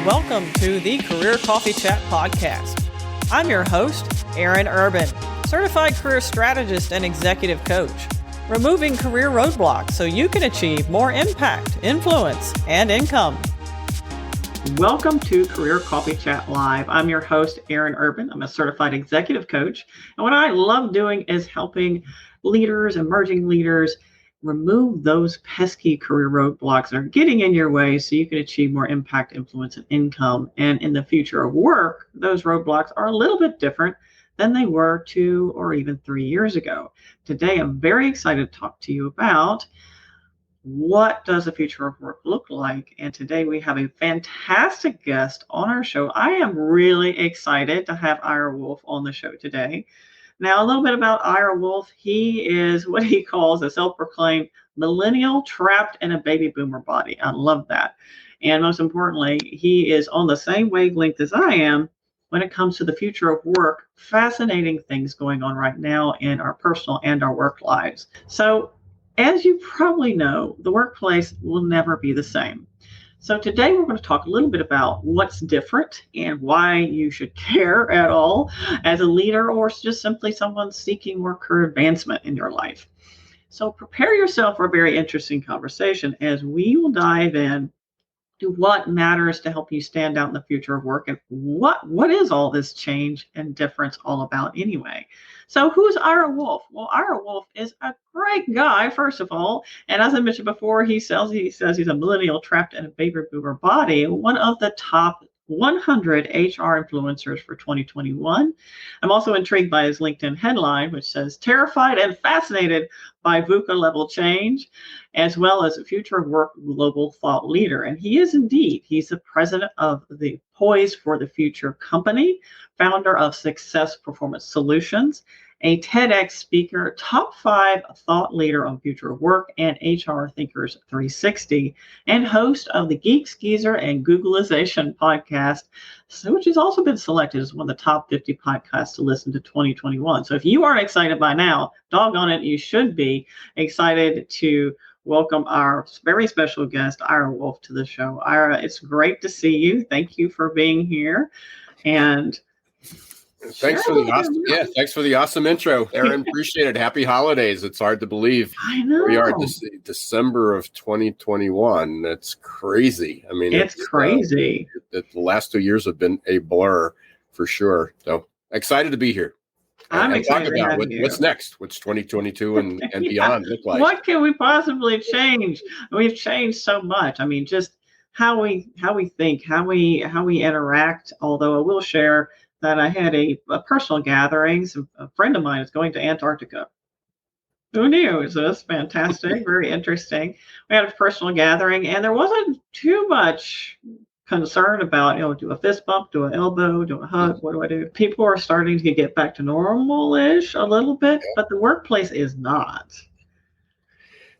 Welcome to the Career Coffee Chat podcast. I'm your host, Aaron Urban, certified career strategist and executive coach, removing career roadblocks so you can achieve more impact, influence, and income. Welcome to Career Coffee Chat Live. I'm your host, Aaron Urban. I'm a certified executive coach. And what I love doing is helping leaders, emerging leaders, remove those pesky career roadblocks that are getting in your way so you can achieve more impact, influence, and income. And in the future of work, those roadblocks are a little bit different than they were 2 or even 3 years ago. Today, I'm very excited to talk to you about what does the future of work look like? And today we have a fantastic guest on our show. I am really excited to have Ira Wolfe on the show today. Now, a little bit about Ira Wolfe. He is what he calls a self-proclaimed millennial trapped in a baby boomer body. I love that. And most importantly, he is on the same wavelength as I am when it comes to the future of work. Fascinating things going on right now in our personal and our work lives. So, as you probably know, the workplace will never be the same. So today we're going to talk a little bit about what's different and why you should care at all as a leader or just simply someone seeking more career advancement in your life. So prepare yourself for a very interesting conversation as we will dive in to what matters to help you stand out in the future of work and what is all this change and difference all about anyway. So who's Ira Wolfe? Well, Ira Wolfe is a great guy, first of all. And as I mentioned before, he says he's a millennial trapped in a baby boomer body, one of the top 100 HR influencers for 2021. I'm also intrigued by his LinkedIn headline, which says, terrified and fascinated by VUCA level change, as well as a future of work global thought leader. And he is indeed, he's the president of the Poised for the Future company, founder of Success Performance Solutions, a TEDx speaker, top 5 thought leader on future of work and HR Thinkers 360, and host of the Geeks, Geezer, and Googlization podcast, which has also been selected as one of the top 50 podcasts to listen to 2021. So if you aren't excited by now, doggone it, you should be excited to welcome our very special guest, Ira Wolfe, to the show. Ira, it's great to see you. Thank you for being here. And thanks for the awesome intro, Aaron. Appreciate it. Happy holidays. It's hard to believe. I know. We are December of 2021. That's crazy. I mean, it's crazy. The last 2 years have been a blur for sure. So excited to be here. I'm excited to talk about what's next. What's 2022 and beyond look like? What can we possibly change? We've changed so much. I mean, just how we think, how we interact. Although I will share that I had a personal gathering. A friend of mine is going to Antarctica. Who knew? So that's fantastic. Very interesting. We had a personal gathering, and there wasn't too much concern about, do a fist bump, do an elbow, do a hug, what do I do? People are starting to get back to normal-ish a little bit, but the workplace is not.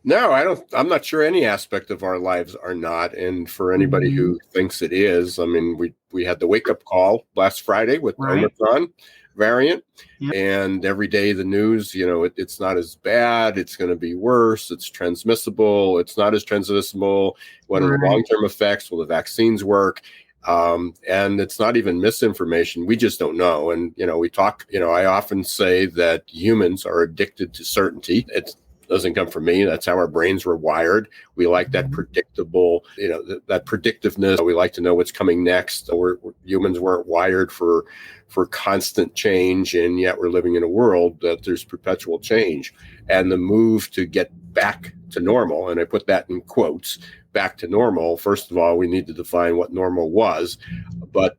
No, I'm not sure any aspect of our lives are not. And for anybody who thinks it is, I mean, we had the wake-up call last Friday with the Omicron variant. Yep. And every day the news, it's not as bad. It's going to be worse. It's transmissible. It's not as transmissible. What are the long-term effects? Will the vaccines work? And it's not even misinformation. We just don't know. And, we talk, I often say that humans are addicted to certainty. It doesn't come from me. That's how our brains were wired. We like that predictable, that predictiveness. We like to know what's coming next. Humans weren't wired for constant change, and yet we're living in a world that there's perpetual change. And the move to get back to normal, and I put that in quotes, back to normal. First of all, we need to define what normal was, but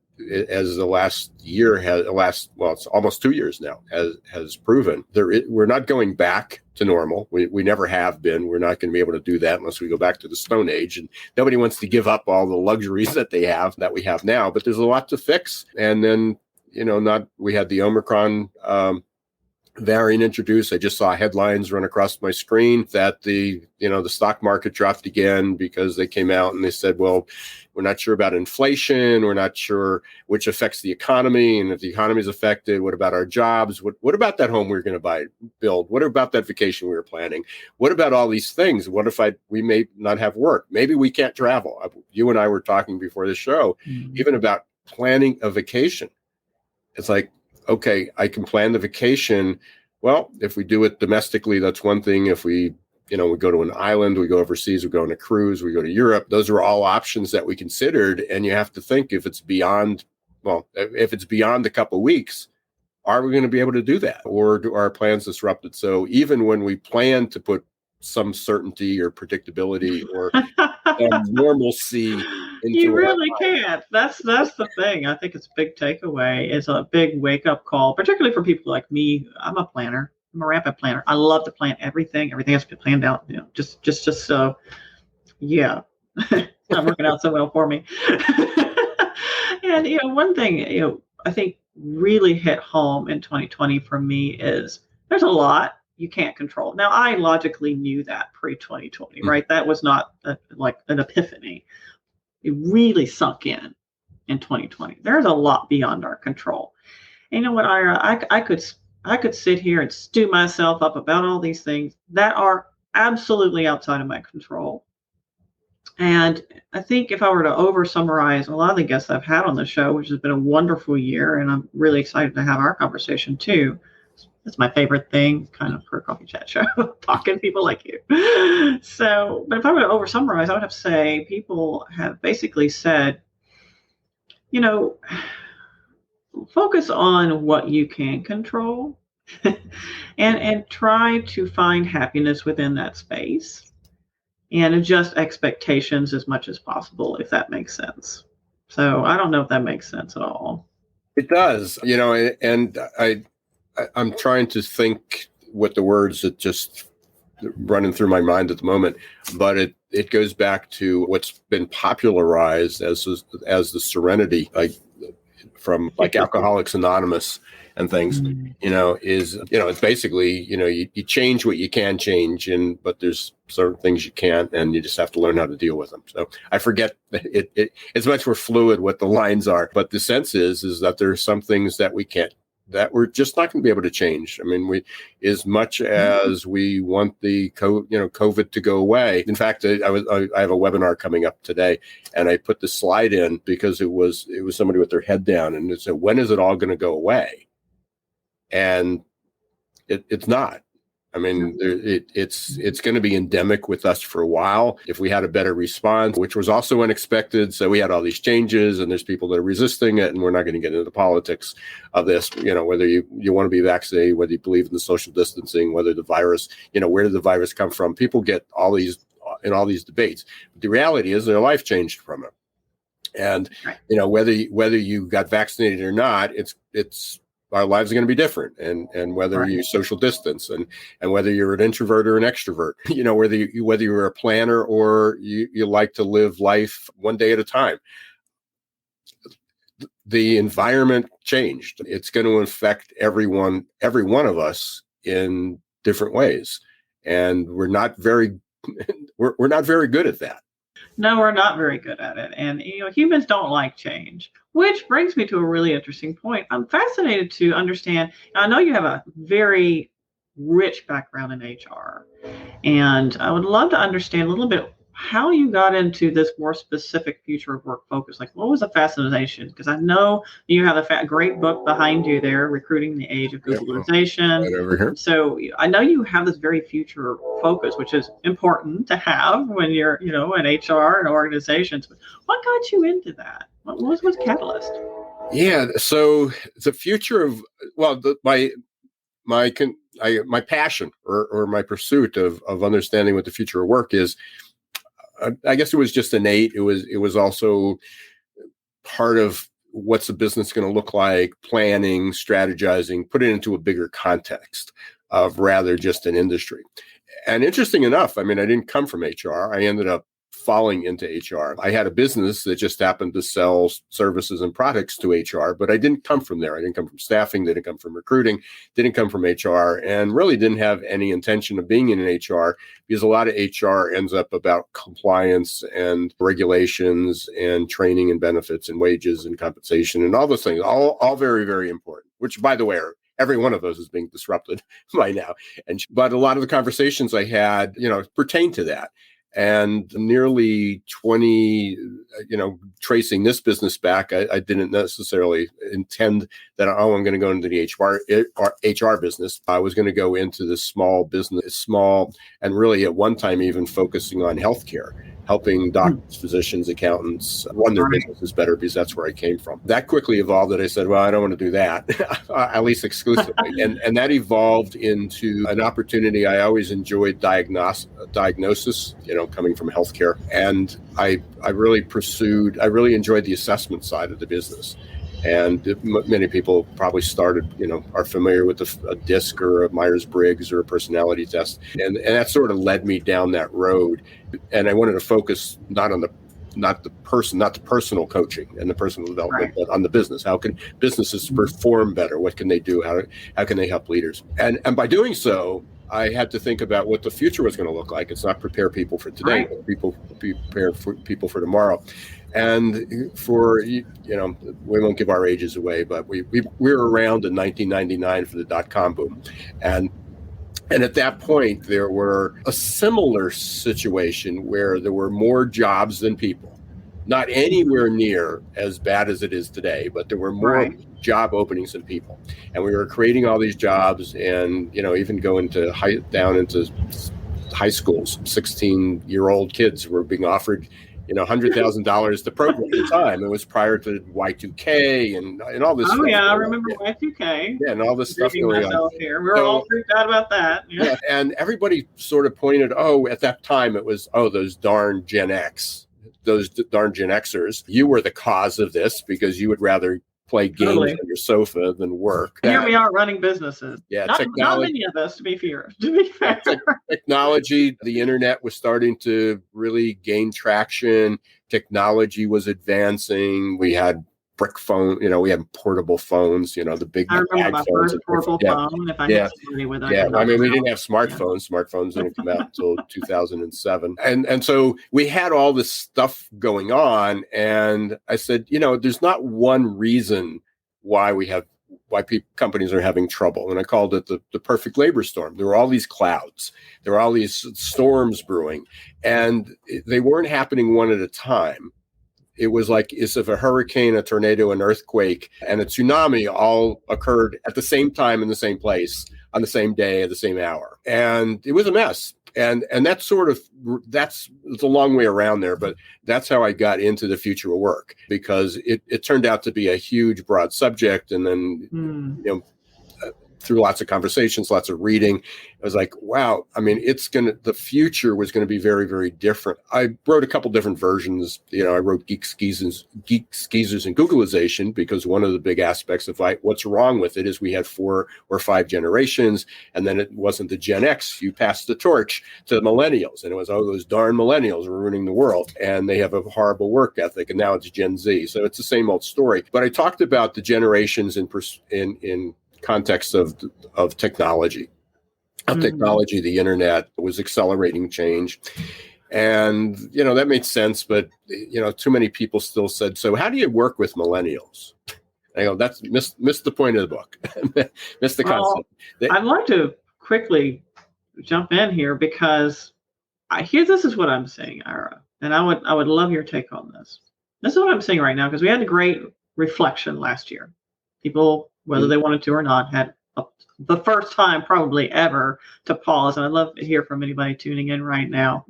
as the last year it's almost 2 years now, has proven, we're not going back to normal. We never have been. We're not going to be able to do that unless we go back to the Stone Age. And nobody wants to give up all the luxuries that we have now. But there's a lot to fix. And then, we had the Omicron Varian introduced, I just saw headlines run across my screen that the stock market dropped again because they came out and they said, well, we're not sure about inflation. We're not sure which affects the economy. And if the economy is affected, what about our jobs? What about that home we were going to build? What about that vacation we were planning? What about all these things? What if we may not have work? Maybe we can't travel. You and I were talking before the show, even about planning a vacation. It's like, okay, I can plan the vacation. Well, if we do it domestically, that's one thing. If we go to an island, we go overseas, we go on a cruise, we go to Europe. Those are all options that we considered. And you have to think if it's beyond a couple of weeks, are we going to be able to do that? Or do our plans disrupted? So even when we plan to put some certainty or predictability or normalcy into you really can't. That's the thing. I think it's a big takeaway. It's a big wake up call, particularly for people like me. I'm a planner. I'm a rampant planner. I love to plan everything. Everything has to be planned out. Just so. Yeah, it's not working out so well for me. And one thing I think really hit home in 2020 for me is there's a lot you can't control. Now, I logically knew that pre-2020, right? That was not like an epiphany. It really sunk in 2020. There's a lot beyond our control. And you know what, Ira? I could sit here and stew myself up about all these things that are absolutely outside of my control. And I think if I were to summarize a lot of the guests I've had on the show, which has been a wonderful year, and I'm really excited to have our conversation too. It's my favorite thing, kind of, for a coffee chat show, talking to people like you. So, but if I were to summarize, I would have to say people have basically said, focus on what you can control and try to find happiness within that space and adjust expectations as much as possible, if that makes sense. So I don't know if that makes sense at all. It does, and I'm trying to think what the words that just running through my mind at the moment, but it goes back to what's been popularized as the serenity, from Alcoholics Anonymous and things, it's basically, you change what you can change, but there's certain things you can't, and you just have to learn how to deal with them. So I forget it's much more fluid what the lines are, but the sense is that there are some things that we're just not going to be able to change. I mean, as much as we want the COVID to go away. In fact, I have a webinar coming up today, and I put the slide in because it was somebody with their head down, and it said, "When is it all going to go away?" And it's not. I mean, it's going to be endemic with us for a while. If we had a better response, which was also unexpected. So we had all these changes, and there's people that are resisting it, and we're not going to get into the politics of this, whether you want to be vaccinated, whether you believe in the social distancing, whether the virus, where did the virus come from? People get all these debates. But the reality is their life changed from it. And, whether you got vaccinated or not, it's our lives are going to be different, and whether you social distance and whether you're an introvert or an extrovert, whether you're a planner or you like to live life one day at a time. The environment changed. It's going to affect every one of us in different ways, and we're not very good at that. No, we're not very good at it. And, humans don't like change, which brings me to a really interesting point. I'm fascinated to understand. I know you have a very rich background in HR, and I would love to understand a little bit how you got into this more specific future of work focus. Like, what was the fascination? Because I know you have a great book behind you there, Recruiting the Age of Googlization. Right over here. So I know you have this very future focus, which is important to have when you're, in HR and organizations. But what got you into that? What was catalyst? Yeah. So the future of, my passion or my pursuit of understanding what the future of work is, I guess it was just innate. It was also part of what's the business going to look like, planning, strategizing, put it into a bigger context of rather just an industry. And interesting enough, I mean, I didn't come from HR. I ended up falling into HR. I had a business that just happened to sell services and products to HR, but I didn't come from there. I didn't come from staffing, didn't come from recruiting, didn't come from HR, and really didn't have any intention of being in an HR, because a lot of HR ends up about compliance and regulations and training and benefits and wages and compensation and all those things, all very, very important, which, by the way, every one of those is being disrupted by now. But a lot of the conversations I had, pertain to that. And nearly 20, tracing this business back, I didn't necessarily intend that, I'm going to go into the HR business. I was going to go into the small, and really at one time even focusing on healthcare, helping doctors, physicians, accountants run their businesses better, because that's where I came from. That quickly evolved that I said, well, I don't want to do that, at least exclusively. And that evolved into an opportunity. I always enjoyed diagnosis, coming from healthcare. And I really enjoyed the assessment side of the business. And many people probably are familiar with a DISC or a Myers-Briggs or a personality test. And that sort of led me down that road. And I wanted to focus not the personal coaching and the personal development, but on the business. How can businesses perform better? What can they do? How can they help leaders? And by doing so, I had to think about what the future was going to look like. It's not prepare people for today, but prepare for people for tomorrow. And we won't give our ages away, but we were around in 1999 for the dot-com boom. And at that point, there were a similar situation where there were more jobs than people. Not anywhere near as bad as it is today, but there were more job openings than people. And we were creating all these jobs, and, even going down into high schools, 16-year-old kids were being offered $100,000 to program at the time. It was prior to Y2K and all this stuff. Oh, yeah, I remember Y2K. Yeah, and all this stuff going on. Here. We were all freaked out about that. Yeah, and everybody sort of pointed, at that time it was, those darn Gen X, those darn Gen Xers. You were the cause of this because you would rather play games on your sofa than work. Here we are running businesses. Yeah, not many of us, to be fair. Technology, the internet was starting to really gain traction. Technology was advancing. We had brick phone, we had portable phones, the big. I remember my first portable phone. If I had somebody with it. Yeah, we didn't have smartphones. Smartphones didn't come out until 2007, and so we had all this stuff going on. And I said, there's not one reason why companies are having trouble. And I called it the perfect labor storm. There were all these clouds. There were all these storms brewing, and they weren't happening one at a time. It was like as if a hurricane, a tornado, an earthquake, and a tsunami all occurred at the same time in the same place on the same day at the same hour. And it was a mess. And it's a long way around there, but that's how I got into the future of work, because it turned out to be a huge, broad subject. And then, through lots of conversations, lots of reading, I was like, wow, the future was going to be very, very different. I wrote a couple different versions. I wrote Geeks, Geezers, and Googlization, because one of the big aspects of what's wrong with it is we had 4 or 5 generations, and then it wasn't the Gen X. You passed the torch to the millennials, and it was, those darn millennials are ruining the world, and they have a horrible work ethic, and now it's Gen Z. So it's the same old story. But I talked about the generations in context of technology. Technology, the internet was accelerating change. And, that made sense. But, too many people still said, so how do you work with millennials? I go, that's missed the point of the book. Missed the concept. I'd like to quickly jump in here, because this is what I'm saying, Ira. And I would love your take on this. This is what I'm saying right now, because we had a great reflection last year. People, whether they wanted to or not, had the first time probably ever to pause. And I'd love to hear from anybody tuning in right now.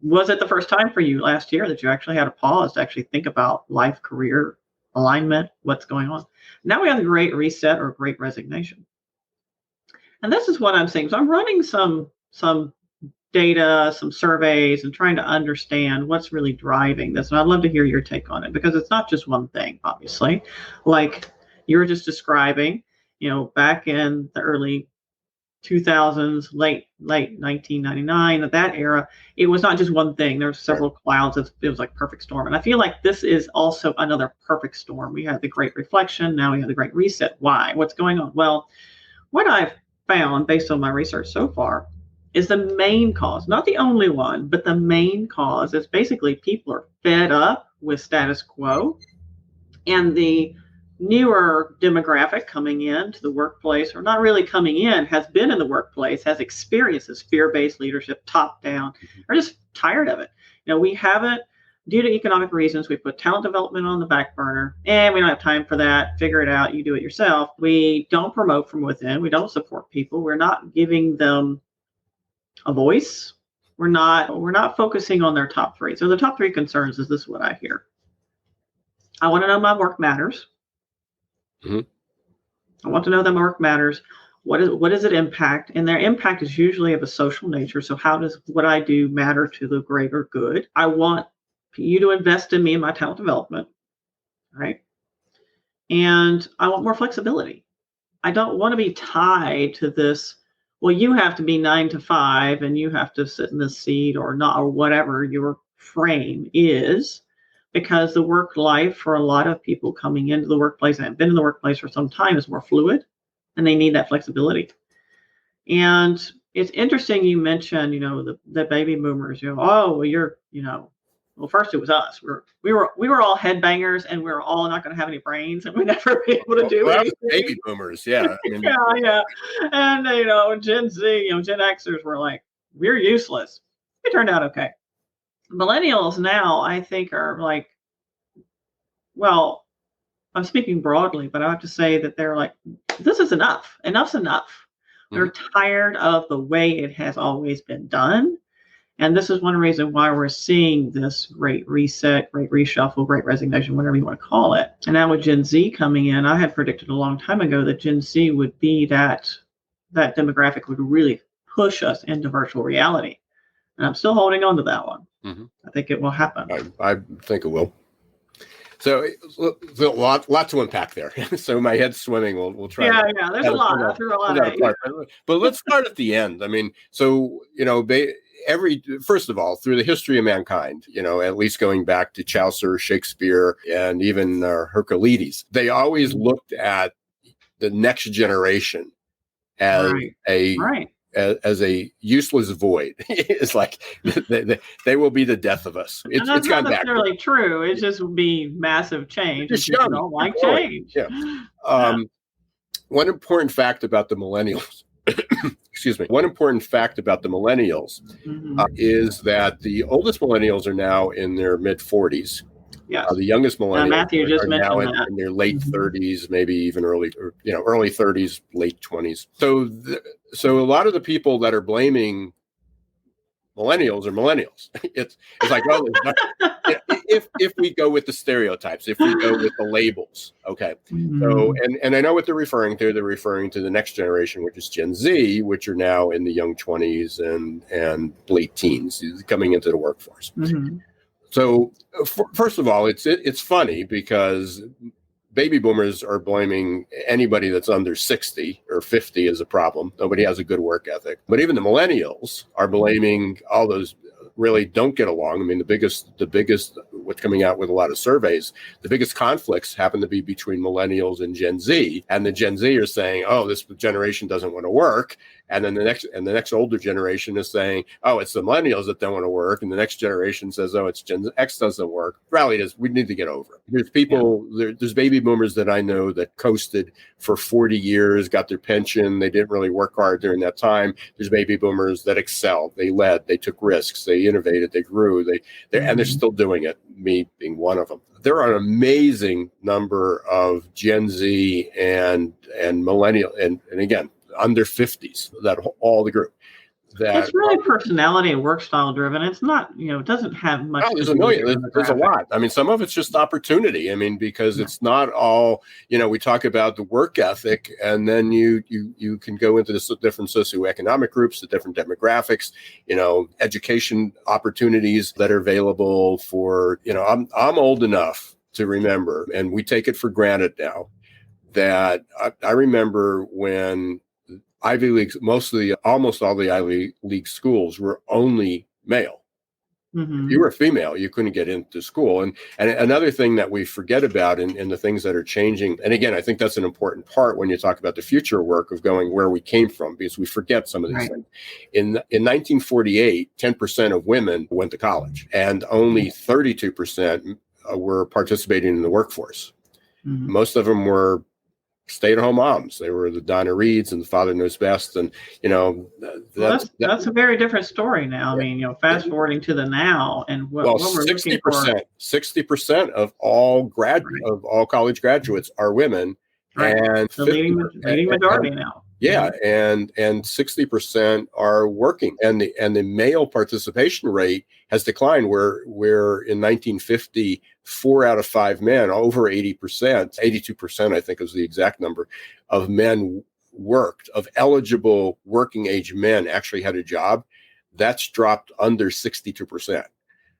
Was it the first time for you last year that you actually had a pause to actually think about life, career, alignment, what's going on? Now we have the great reset or great resignation. And this is what I'm saying. So I'm running some data, some surveys, and trying to understand what's really driving this. And I'd love to hear your take on it, because it's not just one thing, obviously. Like you were just describing, back in the early 2000s, late 1999, that era, it was not just one thing. There were several clouds. It was like perfect storm. And I feel like this is also another perfect storm. We had the Great Reflection. Now we have the Great Reset. Why? What's going on? Well, what I've found based on my research so far is the main cause, not the only one, but the main cause is basically people are fed up with status quo, and the newer demographic coming into the workplace, or not really coming in, has been in the workplace, has experienced this fear-based leadership, top down, are just tired of it. We haven't, due to economic reasons, we put talent development on the back burner, and we don't have time for that. Figure it out. You do it yourself. We don't promote from within. We don't support people. We're not giving them a voice. We're not focusing on their top three. So the top three concerns is this: what I hear. I want to know my work matters. Mm-hmm. I want to know that my work matters. What does it impact? And their impact is usually of a social nature. So how does what I do matter to the greater good? I want you to invest in me and my talent development, right? And I want more flexibility. I don't want to be tied to this, well, you have to be 9 to 5 and you have to sit in this seat or not, or whatever your frame is, because the work life for a lot of people coming into the workplace and have been in the workplace for some time is more fluid, and they need that flexibility. And it's interesting you mentioned, the baby boomers, oh, well, you're, well, first it was us. We were all headbangers, and we were all not going to have any brains, and we'd never be able to do anything. Baby boomers, yeah. I mean, yeah. And Gen Z, Gen Xers were like, we're useless. It turned out okay. Millennials now, I think, are like, well, I'm speaking broadly, but I have to say that they're like, this is enough. Enough's enough. Mm-hmm. They're tired of the way it has always been done. And this is one reason why we're seeing this great reset, great reshuffle, great resignation, whatever you want to call it. And now with Gen Z coming in, I had predicted a long time ago that Gen Z would be that demographic would really push us into virtual reality. And I'm still holding on to that one. Mm-hmm. I think it will happen. I think it will. So a lot to unpack there. So my head's swimming. We'll try. Yeah. There's a lot. I threw a lot at you. But let's start at the end. I mean, so first of all, through the history of mankind, at least going back to Chaucer, Shakespeare, and even Hercules, they always looked at the next generation as as a useless void. It's like they will be the death of us. It's not gone necessarily back. True. It just would be massive change. People don't like change. Yeah. One important fact about the millennials. Excuse me. One important fact about the millennials is that the oldest millennials are now in their mid 40s. Yeah. The youngest millennials Matthew just are now mentioned in their late 30s, maybe even early 30s, late 20s. So a lot of the people that are blaming millennials are millennials. It's like, well, if we go with the stereotypes, if we go with the labels, okay. So and I know what they're referring to. They're referring to the next generation, which is Gen Z, which are now in the young 20s and late teens, coming into the workforce. Mm-hmm. So first of all, it's funny because baby boomers are blaming anybody that's under 60 or 50 as a problem. Nobody has a good work ethic. But even the millennials are blaming all those really don't get along. I mean, the biggest, what's coming out with a lot of surveys, the biggest conflicts happen to be between millennials and Gen Z. And the Gen Z are saying, oh, this generation doesn't want to work. And then the next older generation is saying, oh, it's the millennials that don't want to work. And the next generation says, oh, it's Gen X doesn't work. Rally is, we need to get over it. There's people, there's baby boomers that I know that coasted for 40 years, got their pension. They didn't really work hard during that time. There's baby boomers that excelled. They led, they took risks, they innovated, they grew, and they're still doing it, me being one of them. There are an amazing number of Gen Z and millennial, and again, under 50s, that all the group. It's really personality and work style driven. It's not, it doesn't have much. Oh, there's a million. There's a lot. I mean, some of it's just opportunity. I mean, because it's not all, we talk about the work ethic, and then you can go into the different socioeconomic groups, the different demographics, education opportunities that are available for, I'm old enough to remember, and we take it for granted now, that I remember when Ivy Leagues, almost all the Ivy League schools were only male. If you were female, you couldn't get into school. And another thing that we forget about in the things that are changing, and again, I think that's an important part when you talk about the future work of going where we came from, because we forget some of these things. In 1948, 10% of women went to college, and only 32% were participating in the workforce. Most of them were stay-at-home moms. They were the Donna Reeds and the Father Knows Best, and that's a very different story now. I mean, fast forwarding to the now, and what we're looking for. 60% of all college graduates are women, and the leading majority now. Yeah, and 60% are working, and the male participation rate has declined. Where in 1950, 4 out of 5 men, over 80%, 82%, I think is the exact number, of men worked, of eligible working age men actually had a job. That's dropped under 62%.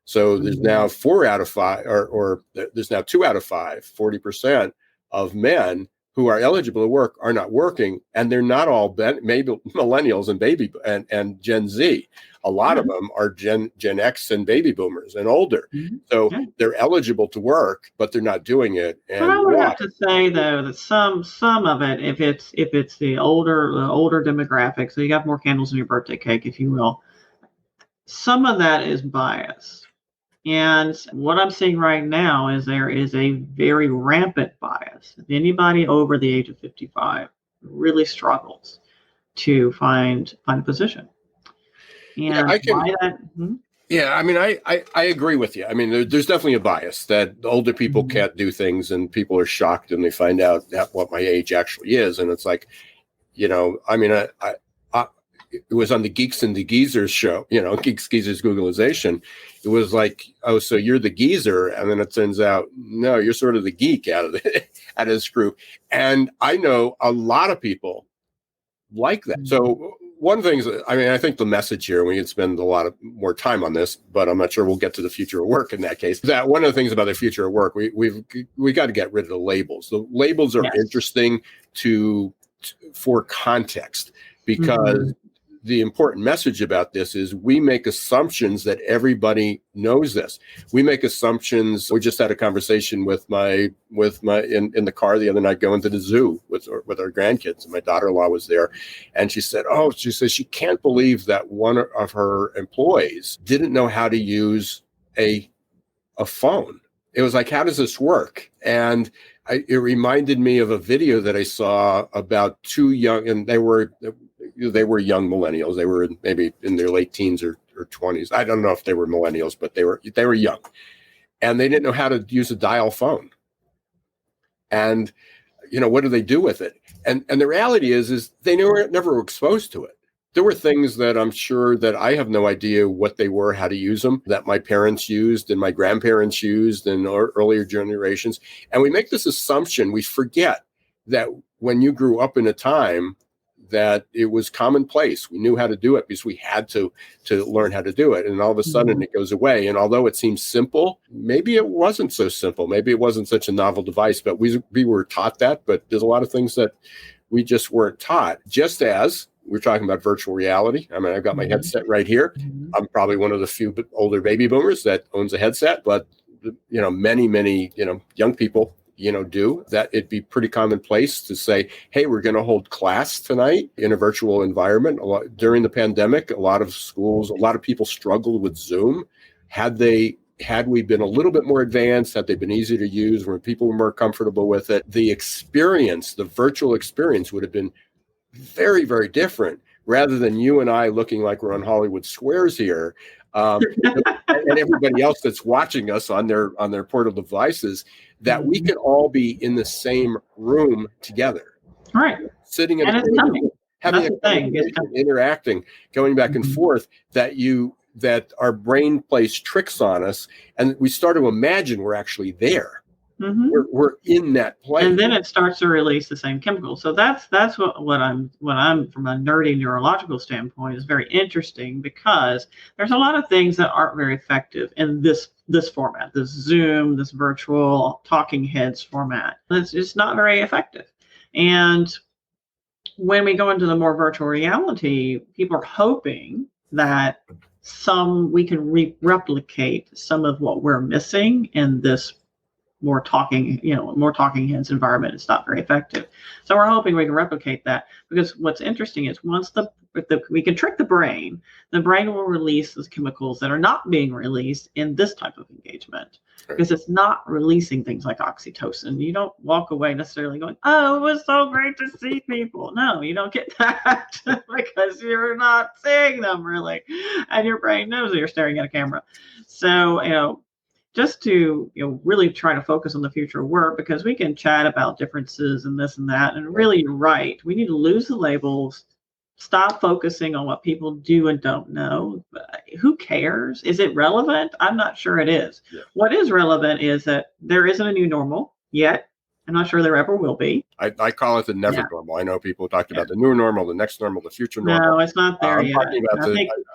So there's now 4 out of 5, or there's now 2 out of 5, 40% of men who are eligible to work are not working, and they're not all maybe millennials and Gen Z. A lot of them are Gen X and baby boomers and older. So they're eligible to work, but they're not doing it. And but I would have to say though that some of it, if it's the older demographic, so you got more candles in your birthday cake, if you will, some of that is bias. And what I'm seeing right now is there is a very rampant bias. Anybody over the age of 55 really struggles to find a position. And I mean, I agree with you. I mean, there's definitely a bias that older people can't do things, and people are shocked and they find out what my age actually is. And it's like, I mean, it was on the Geeks and the Geezers show, Geeks, Geezers, Googlization. It was like, oh, so you're the geezer. And then it turns out, no, you're sort of the geek out of this group. And I know a lot of people like that. So one thing is, I mean, I think the message here, we could spend a lot more time on this, but I'm not sure we'll get to the future of work in that case. That one of the things about the future of work, we got to get rid of the labels. The labels are interesting for context, because the important message about this is we make assumptions that everybody knows this. We make assumptions. We just had a conversation with my in the car the other night going to the zoo with our grandkids, and my daughter-in-law was there, and she said she can't believe that one of her employees didn't know how to use a phone. It was like, how does this work? And it reminded me of a video that I saw about two young, and they were young millennials. They were maybe in their late teens or 20s. I don't know if they were millennials, but they were young, and they didn't know how to use a dial phone. And what do they do with it? And the reality is they never were exposed to it. There were things that I'm sure that I have no idea what they were, how to use them, that my parents used and my grandparents used in earlier generations. And we make this assumption. We forget that when you grew up in a time that it was commonplace, we knew how to do it because we had to learn how to do it. And all of a sudden it goes away. And although it seems simple, maybe it wasn't so simple. Maybe it wasn't such a novel device, but we were taught that. But there's a lot of things that we just weren't taught. Just as we're talking about virtual reality. I mean, I've got my headset right here. I'm probably one of the few older baby boomers that owns a headset, but many young people do that. It'd be pretty commonplace to say, hey, we're going to hold class tonight in a virtual environment. During the pandemic, a lot of schools, a lot of people struggled with Zoom. Had we been a little bit more advanced, had they been easy to use, where people were more comfortable with it, the virtual experience would have been very, very different, rather than you and I looking like we're on Hollywood Squares here. And everybody else that's watching us on their portable devices, that we can all be in the same room together, right? Sitting in a room, having a conversation, interacting, going back and forth. That our brain plays tricks on us, and we start to imagine we're actually there. We're in that place, and then it starts to release the same chemicals. So that's what I'm from a nerdy neurological standpoint is very interesting, because there's a lot of things that aren't very effective in this format, this Zoom, this virtual talking heads format. It's not very effective. And when we go into the more virtual reality, people are hoping that we can replicate some of what we're missing in this more talking heads environment. It's not very effective. So we're hoping we can replicate that, because what's interesting is once we can trick the brain will release those chemicals that are not being released in this type of engagement, because it's not releasing things like oxytocin. You don't walk away necessarily going, oh, it was so great to see people. No, you don't get that because you're not seeing them really. And your brain knows that you're staring at a camera. So, just to really try to focus on the future of work, because we can chat about differences and this and that. And really, you're right. We need to lose the labels, stop focusing on what people do and don't know. Who cares? Is it relevant? I'm not sure it is. Yeah. What is relevant is that there isn't a new normal yet. I'm not sure there ever will be. I call it the never normal. I know people talked about the new normal, the next normal, the future normal. No, it's not there yet.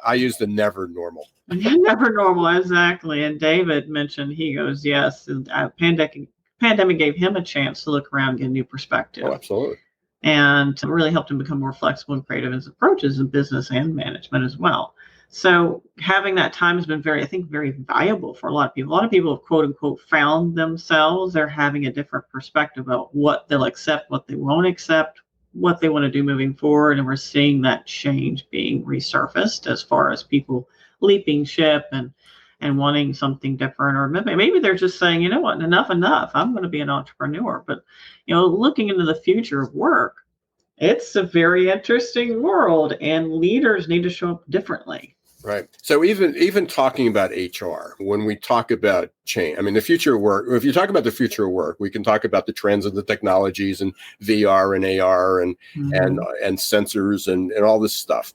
I use the never normal. Never normal, exactly. And David mentioned, he goes, yes, pandemic gave him a chance to look around and get a new perspective. Oh, absolutely. And really helped him become more flexible and creative in his approaches in business and management as well. So having that time has been very valuable for a lot of people. A lot of people have, quote unquote, found themselves. They're having a different perspective about what they'll accept, what they won't accept, what they want to do moving forward. And we're seeing that change being resurfaced as far as people leaping ship and wanting something different. Or maybe they're just saying, you know what, enough. I'm going to be an entrepreneur. But, looking into the future of work, it's a very interesting world, and leaders need to show up differently. Right. So even talking about HR, when we talk about change, I mean, the future of work, if you talk about the future of work, we can talk about the trends of the technologies and VR and AR and sensors and all this stuff.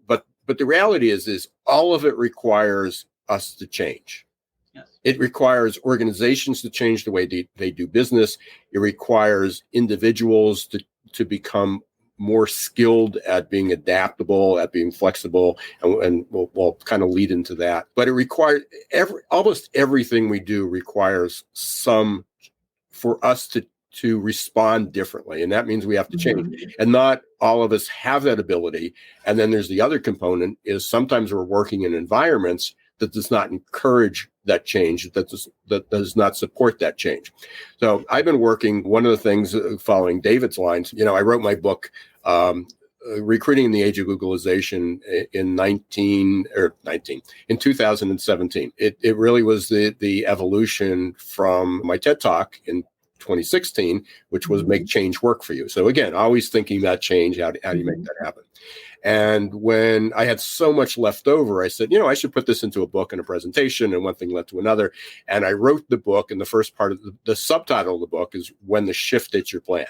But the reality is all of it requires us to change. Yes. It requires organizations to change the way they do business. It requires individuals to become more skilled at being adaptable, at being flexible, and we'll kind of lead into that. But it requires almost everything we do requires for us to respond differently. And that means we have to change. Mm-hmm. And not all of us have that ability. And then there's the other component is sometimes we're working in environments that does not encourage that change, that does not support that change. So I've been working, one of the things following David's lines, I wrote my book, Recruiting in the Age of Googlization in 2017. It really was the evolution from my TED Talk in 2016, which was make change work for you. So again, always thinking about change, how do you make that happen? And when I had so much left over, I said, I should put this into a book and a presentation, and one thing led to another. And I wrote the book, and the first part of the subtitle of the book is When the Shift Hits Your Plan.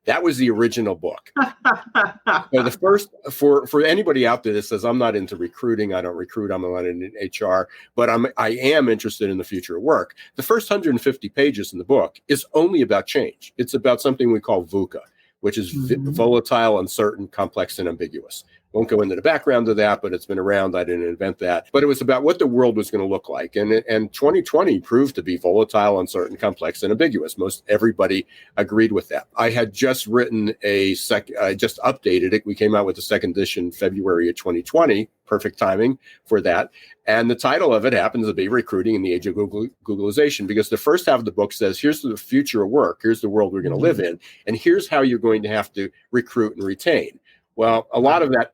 That was the original book. So the first, for anybody out there that says, I'm not into recruiting, I don't recruit, I'm not in HR, but I am interested in the future of work. The first 150 pages in the book is only about change. It's about something we call VUCA, which is volatile, uncertain, complex, and ambiguous. Won't go into the background of that, but it's been around. I didn't invent that. But it was about what the world was going to look like. And 2020 proved to be volatile, uncertain, complex, and ambiguous. Most everybody agreed with that. I had just written I just updated it. We came out with the second edition February of 2020. Perfect timing for that. And the title of it happens to be Recruiting in the Age of Googlization, because the first half of the book says, here's the future of work. Here's the world we're going to live in. And here's how you're going to have to recruit and retain. Well, a lot of that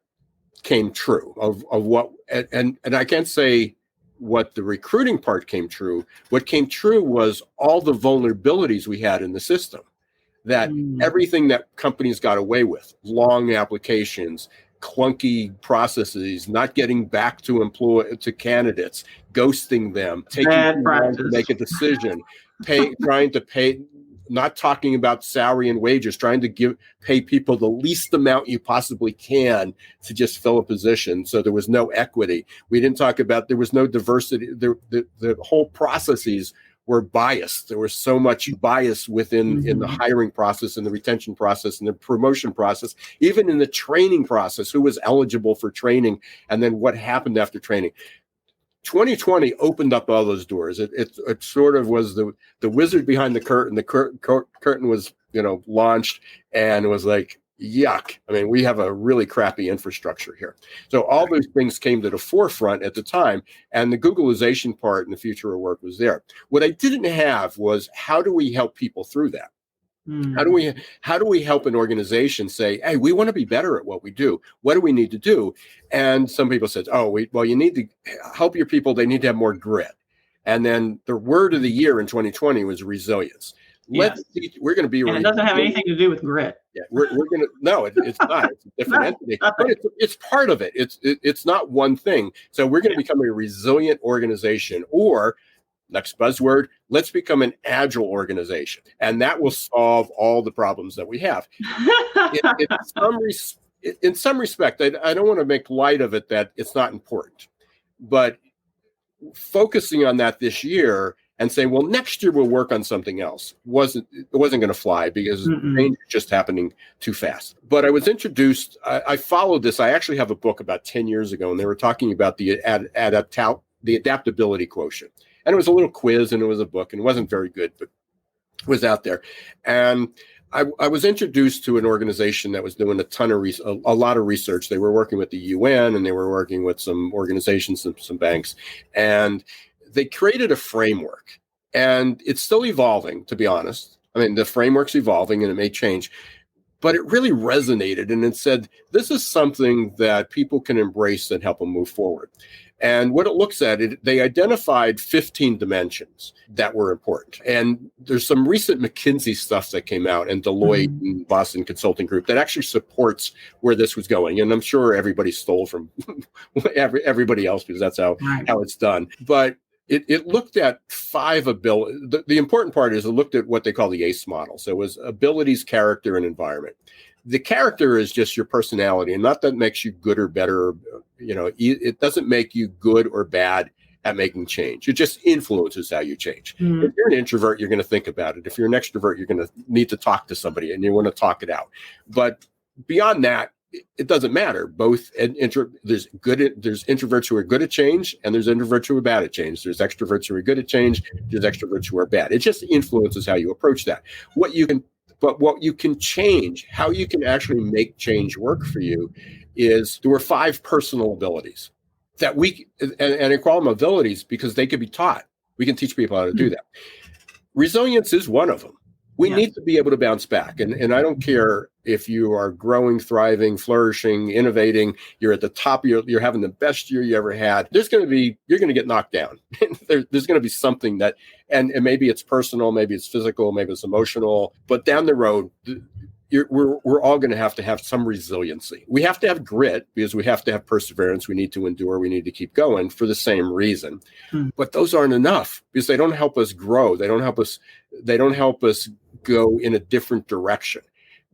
came true of what, and I can't say what the recruiting part came true. What came true was all the vulnerabilities we had in the system, that everything that companies got away with, long applications, clunky processes, not getting back to candidates, ghosting them, taking time to make a decision, trying to pay, not talking about salary and wages, trying to pay people the least amount you possibly can to just fill a position. So there was no equity. We didn't talk about, there was no diversity. The whole processes were biased. There was so much bias within in the hiring process and the retention process and the promotion process, even in the training process, who was eligible for training and then what happened after training. 2020 opened up all those doors. It sort of was the wizard behind the curtain. The curtain was launched, and it was like, yuck. I mean, we have a really crappy infrastructure here. So all those things came to the forefront at the time, and the Googlization part in the future of work was there. What I didn't have was, how do we help people through that? How do we help an organization say, hey, we want to be better at what we do. What do we need to do? And some people said, well, you need to help your people. They need to have more grit. And then the word of the year in 2020 was resilience. We're going to be. And it doesn't have anything to do with grit. Yeah, we're going to. No, it's not. It's a different entity. But it's part of it. It's not one thing. So we're going to become a resilient organization, or next buzzword, let's become an agile organization. And that will solve all the problems that we have. In some respect, I don't want to make light of it that it's not important. But focusing on that this year and saying, well, next year we'll work on something else, it wasn't going to fly, because change is just happening too fast. But I was introduced, I followed this. I actually have a book about 10 years ago, and they were talking about the adaptability quotient. And it was a little quiz, and it was a book, and it wasn't very good, but it was out there. And I was introduced to an organization that was doing a lot of research. They were working with the UN, and they were working with some organizations, some banks, and they created a framework. And it's still evolving, to be honest. I mean, the framework's evolving, and it may change. But it really resonated, and it said, this is something that people can embrace and help them move forward. And what it looks at, they identified 15 dimensions that were important. And there's some recent McKinsey stuff that came out, and Deloitte and Boston Consulting Group, that actually supports where this was going. And I'm sure everybody stole from everybody else, because that's how it's done. But it looked at 5 abilities. The important part is it looked at what they call the ACE model. So it was abilities, character, and environment. The character is just your personality, and not that makes you good or better. It doesn't make you good or bad at making change. It just influences how you change. If you're an introvert, you're going to think about it. If you're an extrovert, you're going to need to talk to somebody, and you want to talk it out. But beyond that, it doesn't matter. Both there's introverts who are good at change, and there's introverts who are bad at change. There's extroverts who are good at change. There's extroverts who are bad. It just influences how you approach that. What you can change, how you can actually make change work for you, is there were 5 personal abilities that and I call them abilities because they can be taught. We can teach people how to do that. Resilience is one of them. We need to be able to bounce back. And I don't care if you are growing, thriving, flourishing, innovating, you're at the top, you're having the best year you ever had. You're going to get knocked down. There's going to be something that, and maybe it's personal, maybe it's physical, maybe it's emotional, but down the road, we're all going to have some resiliency. We have to have grit, because we have to have perseverance. We need to endure. We need to keep going for the same reason. But those aren't enough, because they don't help us grow. They don't help us go in a different direction.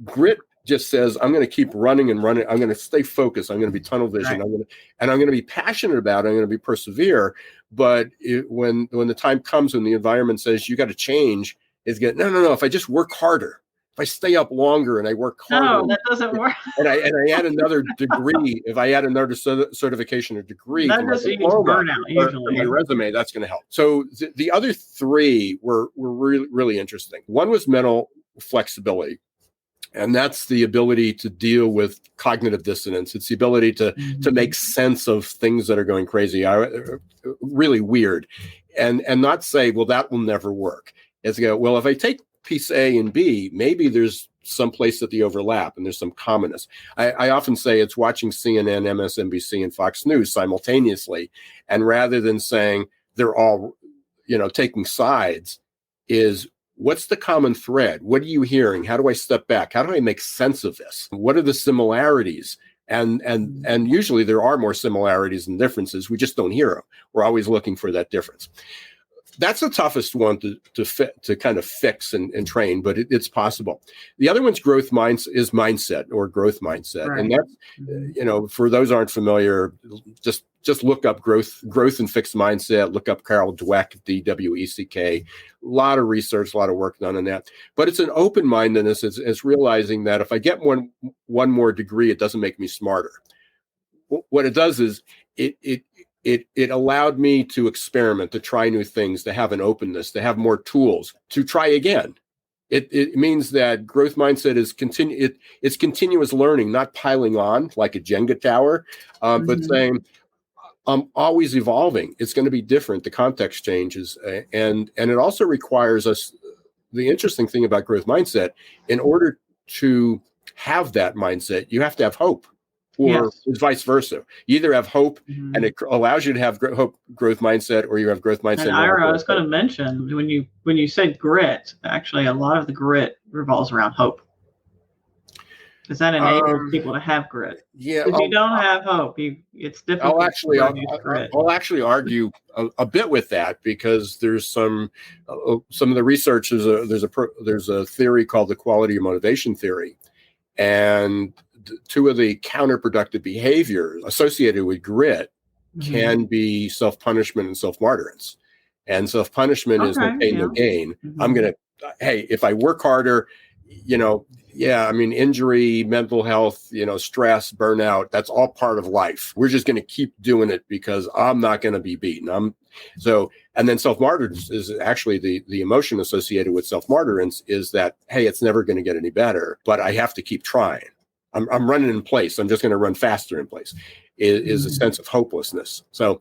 Grit just says, I'm going to keep running and running. I'm going to stay focused. I'm going to be tunnel vision. I'm going to be passionate about it. I'm going to be persevere. But when the time comes, when the environment says you got to change, no. If I just work harder, if I stay up longer and I work harder, no, that doesn't work. and I add another degree, if I add another certification or degree, that just equals burnout usually. My resume, that's going to help. So the other 3 were really, really interesting. One was mental flexibility. And that's the ability to deal with cognitive dissonance. It's the ability to make sense of things that are going crazy, really weird, and not say, well, that will never work. It's go, well, if I take piece A and B, maybe there's some place that they overlap and there's some commonness. I often say it's watching CNN, MSNBC, and Fox News simultaneously. And rather than saying they're all, taking sides, is what's the common thread? What are you hearing? How do I step back? How do I make sense of this? What are the similarities? And usually there are more similarities than differences. We just don't hear them. We're always looking for that difference. That's the toughest one to kind of fix and train, but it's possible. The other one's growth mindset or growth mindset. Right. And that's, for those aren't familiar, just look up growth and fixed mindset. Look up Carol Dweck, DWECK. A lot of research, a lot of work done on that. But it's an open-mindedness. It's realizing that if I get one more degree, it doesn't make me smarter. What it does is it allowed me to experiment, to try new things, to have an openness, to have more tools, to try again. It means that growth mindset is it's continuous learning, not piling on like a Jenga tower, but saying, I'm always evolving. It's going to be different. The context changes. And it also requires us, the interesting thing about growth mindset, in order to have that mindset, you have to have hope, or vice versa. You either have hope and it allows you to have growth mindset, or you have growth mindset. And Ira, I was going to mention, when you said grit, actually a lot of the grit revolves around hope. Because that enables people to have grit. Yeah. If you don't have hope, it's difficult. I'll actually argue a bit with that, because there's some of the research. There's a theory called the quality of motivation theory, and two of the counterproductive behaviors associated with grit can be self-punishment and self-martyrance. And self-punishment is no pain, no gain. Hey, if I work harder, injury, mental health, stress, burnout, that's all part of life. We're just going to keep doing it because I'm not going to be beaten. And then self-martyrance is actually the emotion associated with self-martyrance is that, hey, it's never going to get any better, but I have to keep trying. I'm running in place. I'm just going to run faster in place is a sense of hopelessness. So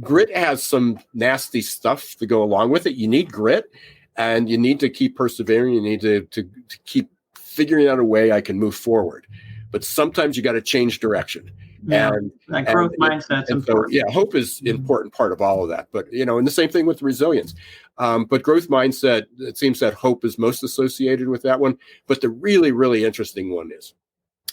grit has some nasty stuff to go along with it. You need grit, and you need to keep persevering. You need to keep figuring out a way I can move forward. But sometimes you got to change direction. Yeah, and that growth mindset's important. So, hope is an important part of all of that. But, and the same thing with resilience. But growth mindset, it seems that hope is most associated with that one. But the really, really interesting one is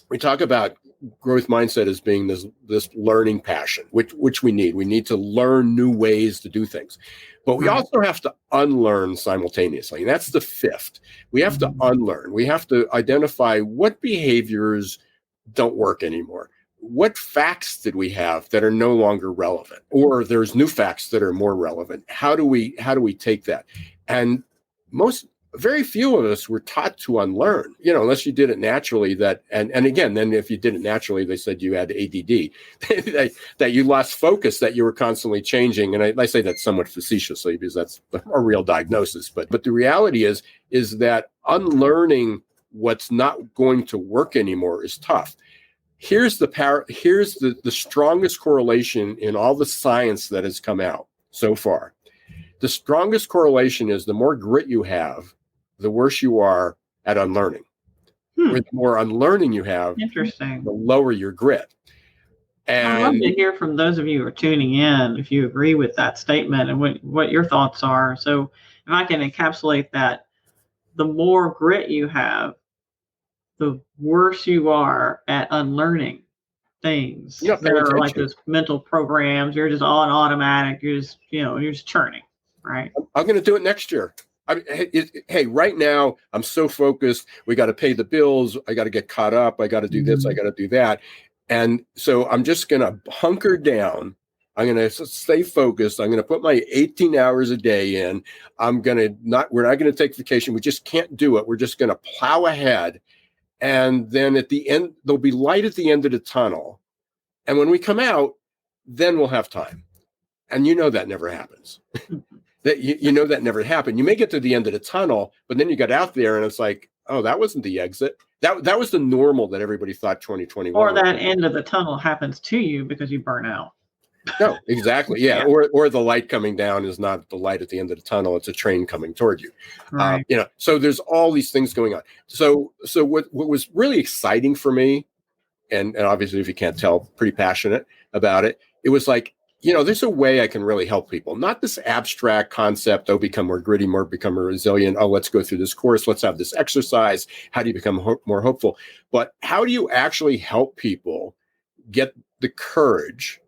we talk about growth mindset as being this learning passion, which we need. We need to learn new ways to do things. But we also have to unlearn simultaneously. And that's the fifth. We have to unlearn. We have to identify what behaviors don't work anymore. What facts did we have that are no longer relevant? Or there's new facts that are more relevant. How do we take that? And very few of us were taught to unlearn, unless you did it naturally. And again, then if you did it naturally, they said you had ADD, that you lost focus, that you were constantly changing. And I say that somewhat facetiously because that's a real diagnosis. But the reality is that unlearning what's not going to work anymore is tough. Here's the strongest correlation in all the science that has come out so far. The strongest correlation is the more grit you have, the worse you are at unlearning. Or the more unlearning you have, interesting, the lower your grit. And I'd love to hear from those of you who are tuning in if you agree with that statement and what your thoughts are. So if I can encapsulate that, the more grit you have, the worse you are at unlearning things that are like those mental programs. You're just on automatic. You're just churning, right? I'm going to do it next year. Hey, right now I'm so focused. We got to pay the bills. I got to get caught up. I got to do this. I got to do that. And so I'm just going to hunker down. I'm going to stay focused. I'm going to put my 18 hours a day in. We're not going to take vacation. We just can't do it. We're just going to plow ahead. And then at the end, there'll be light at the end of the tunnel. And when we come out, then we'll have time. And that never happens. That never happened. You may get to the end of the tunnel, but then you got out there and it's like, oh, that wasn't the exit. That was the normal that everybody thought 2021. Or that end of the tunnel happens to you because you burn out. No, exactly. Yeah. Or the light coming down is not the light at the end of the tunnel. It's a train coming toward you. Right. So there's all these things going on. So what was really exciting for me, and obviously if you can't tell, pretty passionate about it. It was like, there's a way I can really help people. Not this abstract concept, become more gritty, become more resilient. Let's go through this course. Let's have this exercise. How do you become more hopeful? But how do you actually help people get the courage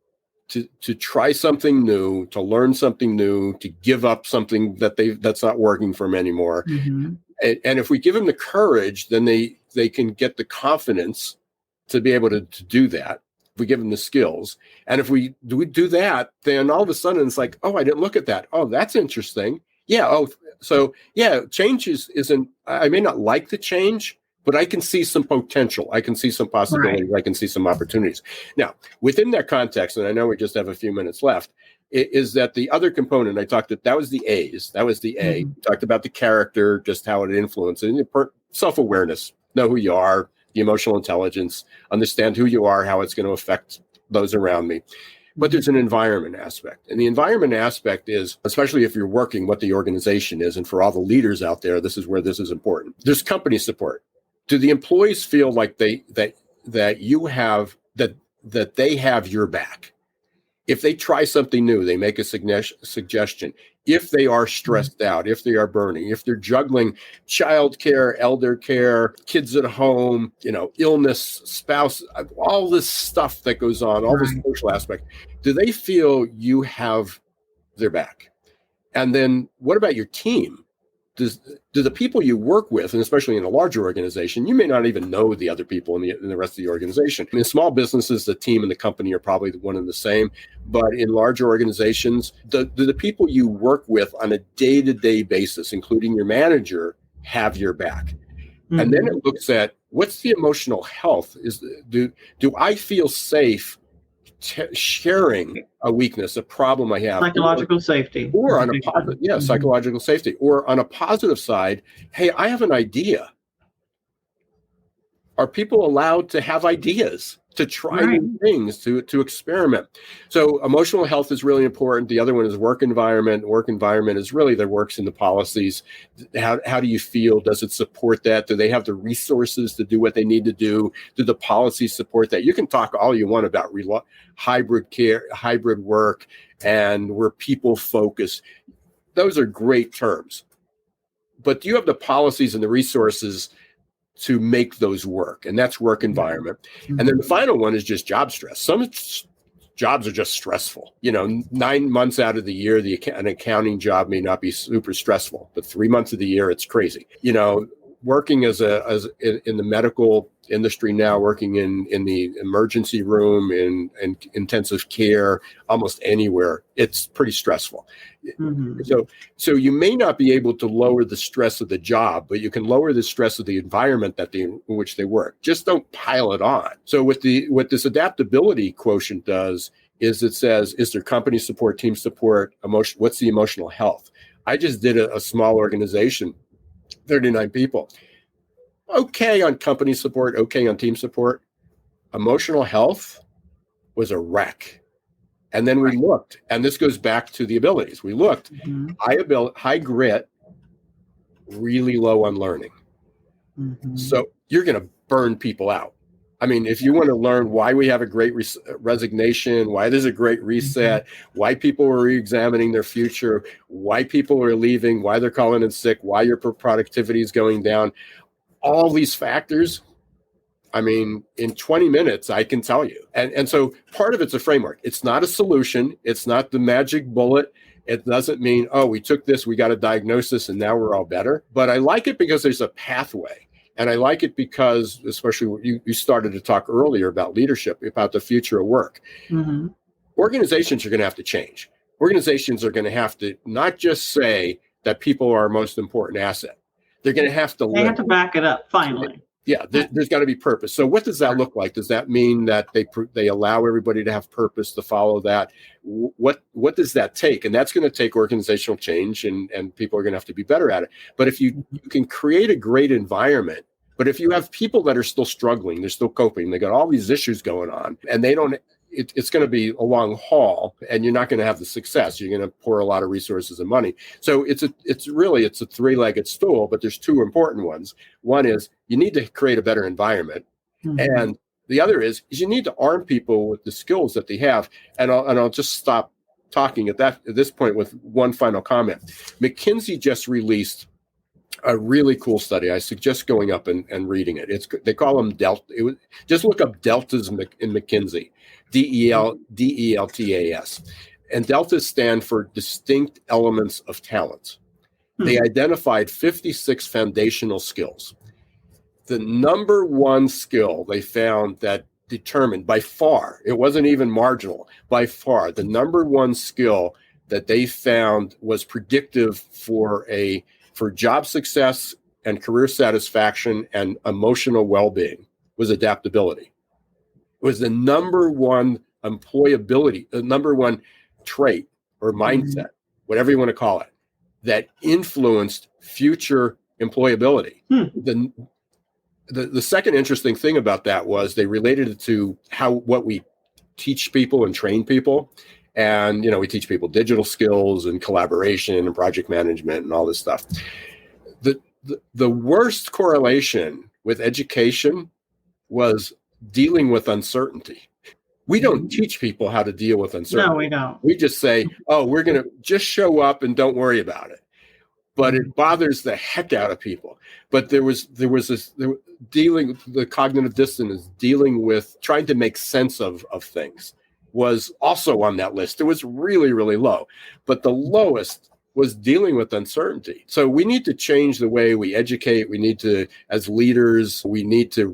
to try something new, to learn something new, to give up something that's not working for them anymore? And if we give them the courage, then they can get the confidence to be able to do that. If we give them the skills. And if we do that, then all of a sudden it's like, oh, I didn't look at that. Oh, that's interesting. Yeah. Change isn't, I may not like the change, but I can see some potential. I can see some possibilities. Right. I can see some opportunities. Now, within that context, and I know we just have a few minutes left, is that the other component I talked about, that was the A's. That was the A. Talked about the character, just how it influences, and self-awareness, know who you are, the emotional intelligence, understand who you are, how it's going to affect those around me. But there's an environment aspect. And the environment aspect is, especially if you're working, what the organization is. And for all the leaders out there, this is where this is important. There's company support. Do the employees feel like they have your back? If they try something new, they make a suggestion. If they are stressed out, if they are burning, if they're juggling childcare, elder care, kids at home, illness, spouse, all this stuff that goes on, all this social aspect, do they feel you have their back? And then what about your team? Do the people you work with, and especially in a larger organization, you may not even know the other people in the rest of the organization. In small businesses, the team and the company are probably one and the same. But in larger organizations, do the people you work with on a day-to-day basis, including your manager, have your back? And then it looks at what's the emotional health? Do I feel safe sharing a weakness, a problem I have, psychological safety, or on a positive, psychological safety, or on a positive side, hey, I have an idea. Are people allowed to have ideas, to try new things, to experiment? So emotional health is really important. The other one is work environment. Work environment is really the works in the policies. How do you feel? Does it support that? Do they have the resources to do what they need to do? Do the policies support that? You can talk all you want about hybrid care, hybrid work, and we're people focused. Those are great terms. But do you have the policies and the resources to make those work? And that's work environment. And then the final one is just job stress. Some jobs are just stressful. 9 months out of the year, an accounting job may not be super stressful, but 3 months of the year, it's crazy. Working in the medical industry now, working in the emergency room, in intensive care, almost anywhere, it's pretty stressful. So you may not be able to lower the stress of the job, but you can lower the stress of the environment in which they work. Just don't pile it on. So what this adaptability quotient does is it says, is there company support, team support, emotion? What's the emotional health? I just did a small organization, 39 people. Okay on company support, okay on team support. Emotional health was a wreck. And then we looked, and this goes back to the abilities. We looked, high grit, really low on learning. So you're going to burn people out. I mean, if you want to learn why we have a great resignation, why there's a great reset, why people are re-examining their future, why people are leaving, why they're calling in sick, why your productivity is going down, all these factors, I mean, in 20 minutes, I can tell you. And so part of it's a framework. It's not a solution. It's not the magic bullet. It doesn't mean, oh, we took this, we got a diagnosis, and now we're all better. But I like it because there's a pathway. And I like it because, especially you started to talk earlier about leadership, about the future of work. Organizations are going to have to change. Organizations are going to have to not just say that people are our most important asset. They're going to have to have to back it up, finally. Yeah, there's got to be purpose. So what does that look like? Does that mean that they allow everybody to have purpose, to follow that? What does that take? And that's going to take organizational change, and people are going to have to be better at it. But if you can create a great environment, but if you have people that are still struggling, they're still coping, they got all these issues going on, and they don't, it's going to be a long haul, and you're not going to have the success. You're going to pour a lot of resources and money. So it's a three-legged stool, but there's two important ones. One is you need to create a better environment, and the other is you need to arm people with the skills that they have. And I'll just stop talking at this point with one final comment. McKinsey just released a really cool study. I suggest going up and reading it. They call them Delta. Just look up deltas in McKinsey, DELTAS. And deltas stand for distinct elements of talent. They identified 56 foundational skills. The number one skill they found that determined by far, it wasn't even marginal, by far, the number one skill that they found was predictive for job success and career satisfaction and emotional well-being was adaptability. It was the number one employability, the number one trait. or mindset, whatever you want to call it, that influenced future employability. The second interesting thing about that was they related it to what we teach people and train people. And, we teach people digital skills and collaboration and project management and all this stuff. The worst correlation with education was dealing with uncertainty. We don't teach people how to deal with uncertainty. No, we don't. We just say, oh, we're going to just show up and don't worry about it. But it bothers the heck out of people. But there was the cognitive dissonance, dealing with trying to make sense of things, was also on that list. It was really, really low. But the lowest was dealing with uncertainty. So we need to change the way we educate. We need to, as leaders, we need to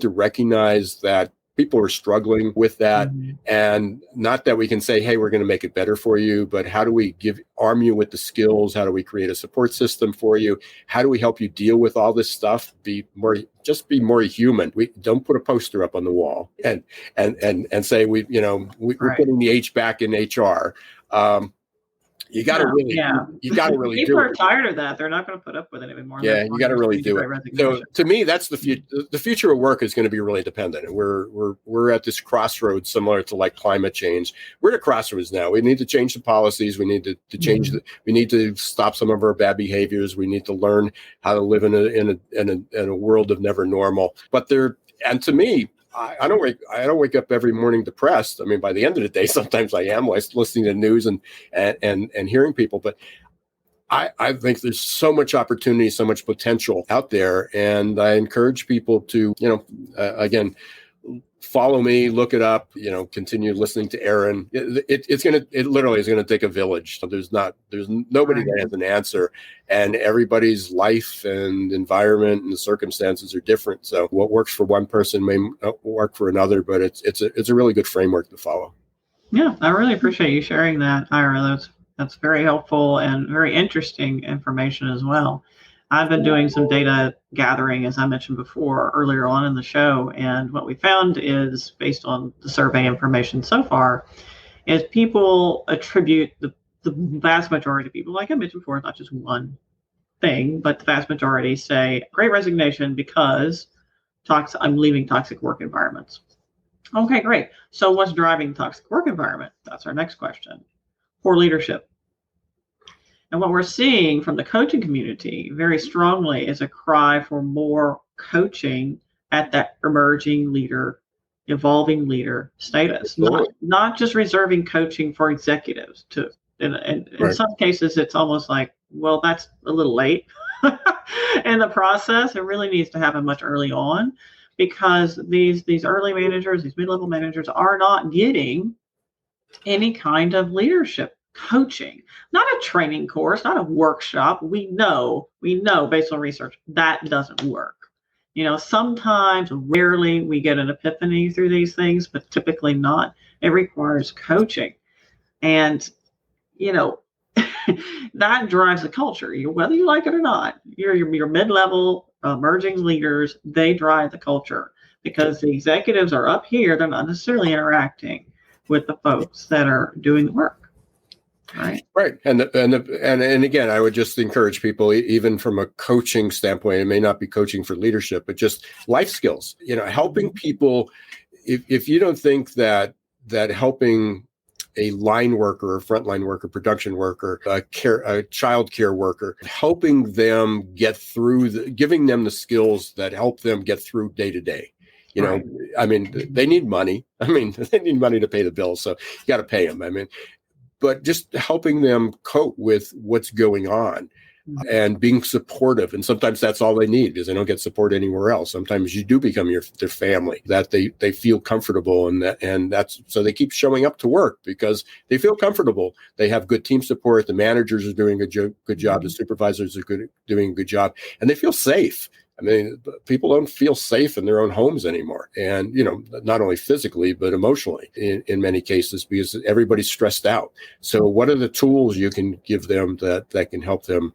recognize that people are struggling with that. And not that we can say, hey, we're going to make it better for you, but how do we arm you with the skills? How do we create a support system for you? How do we help you deal with all this stuff? Be more human. We don't put a poster up on the wall and say we're putting the H back in HR. You got to really People do it. are tired of that. They're not going to put up with it anymore. Yeah, you got to really do it. So to me, that's the future. The future of work is going to be really dependent. And we're at this crossroads, similar to like climate change. We're at a crossroads now. We need to change the policies. We need to change we need to stop some of our bad behaviors. We need to learn how to live in a world of never normal. And to me, I don't wake up every morning depressed. I mean, by the end of the day, sometimes I am listening to news and hearing people. But I think there's so much opportunity, so much potential out there, and I encourage people to again, follow me, look it up. Continue listening to Aaron. It literally is going to take a village. There's nobody that has an answer, and everybody's life and environment and the circumstances are different. So what works for one person may not work for another, but it's a really good framework to follow. Yeah, I really appreciate you sharing that, Ira. That's very helpful and very interesting information as well. I've been doing some data gathering, as I mentioned before, earlier on in the show. And what we found is, based on the survey information so far, is people attribute the vast majority of people, like I mentioned before, not just one thing, but the vast majority say great resignation because I'm leaving toxic work environments. Okay, great. So what's driving toxic work environment? That's our next question. Poor leadership. And what we're seeing from the coaching community very strongly is a cry for more coaching at that emerging leader, evolving leader status, not just reserving coaching for executives. In some cases, it's almost like, well, that's a little late in the process. It really needs to happen much early on, because these early managers, these mid-level managers are not getting any kind of leadership coaching, not a training course, not a workshop. We know based on research that doesn't work. Sometimes, rarely, we get an epiphany through these things, but typically not. It requires coaching. And, that drives the culture, whether you like it or not. Your mid-level emerging leaders, they drive the culture, because the executives are up here. They're not necessarily interacting with the folks that are doing the work. Right. And again, I would just encourage people, even from a coaching standpoint, it may not be coaching for leadership, but just life skills, helping people. If you don't think that helping a line worker, a frontline worker, production worker, a child care worker, helping them get through, giving them the skills that help them get through day to day. I mean, they need money. They need money to pay the bills. So you got to pay them. But just helping them cope with what's going on and being supportive. And sometimes that's all they need, because they don't get support anywhere else. Sometimes you do become their family, that they feel comfortable, and that's so they keep showing up to work because they feel comfortable. They have good team support. The managers are doing a good job. The supervisors are doing a good job, and they feel safe. People don't feel safe in their own homes anymore. And, not only physically, but emotionally in many cases, because everybody's stressed out. So what are the tools you can give them that can help them,